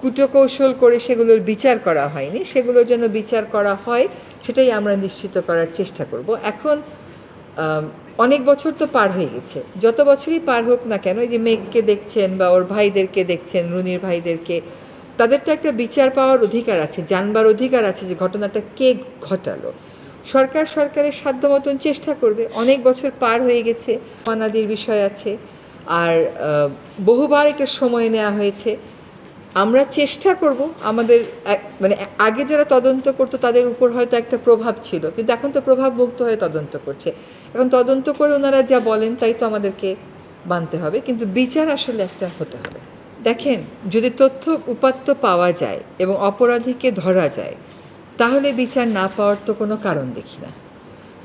কুটকৌশল করে সেগুলোর বিচার করা হয়নি, সেগুলোর জন্য বিচার করা হয় সেটাই আমরা নিশ্চিত করার চেষ্টা করব। এখন অনেক বছর তো পার হয়ে গেছে, যত বছরই পার হোক না কেন, এই যে মেঘকে দেখছেন বা ওর ভাইদেরকে দেখছেন, রুনির ভাইদেরকে, তাদের তো একটা বিচার পাওয়ার অধিকার আছে, জানবার অধিকার আছে যে ঘটনাটা কে ঘটালো। সরকারের সাধ্য মতন চেষ্টা করবে। অনেক বছর পার হয়ে গেছে, মানাদির বিষয় আছে, আর বহুবার এটা সময় নেওয়া হয়েছে। আমরা চেষ্টা করব, আমাদের মানে আগে যারা তদন্ত করতো তাদের উপর হয়তো একটা প্রভাব ছিল, কিন্তু এখন তো প্রভাব মুক্ত হয়ে তদন্ত করছে। এখন তদন্ত করে ওনারা যা বলেন তাই তো আমাদেরকে মানতে হবে, কিন্তু বিচার আসলে একটা হতে হবে। দেখেন, যদি তথ্য উপাত্ত পাওয়া যায় এবং অপরাধীকে ধরা যায়, তাহলে বিচার না পাওয়ার তো কোনো কারণ দেখি না।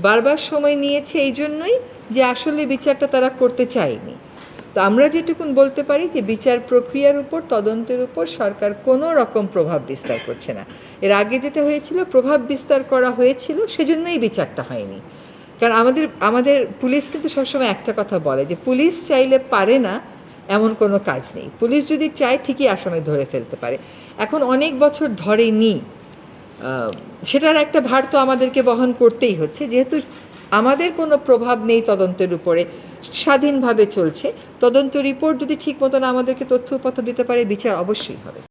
বারবার সময় নিয়েছে এই জন্যই যে আসলে বিচারটা তারা করতে চায়নি। তো আমরা যেটুকুন বলতে পারি যে বিচার প্রক্রিয়ার উপর, তদন্তের উপর সরকার কোনো রকম প্রভাব বিস্তার করছে না। এর আগে যেটা হয়েছিল, প্রভাব বিস্তার করা হয়েছিল, সেজন্যই বিচারটা হয়নি। কারণ আমাদের পুলিশ কিন্তু সবসময় একটা কথা বলে যে পুলিশ চাইলে পারে না এমন কোনো কাজ নেই। পুলিশ যদি চায় ঠিকই আসামি ধরে ফেলতে পারে। এখন অনেক বছর ধরেনি, সেটার একটা ভার তো আমাদেরকে বহন করতেই হচ্ছে। যেহেতু আমাদের কোনো প্রভাব নেই তদন্তের উপরে, স্বাধীনভাবে চলছে, তদন্ত রিপোর্ট যদি ঠিক মতন আমাদেরকে তথ্য উপাত্ত দিতে পারে, বিচার অবশ্যই হবে।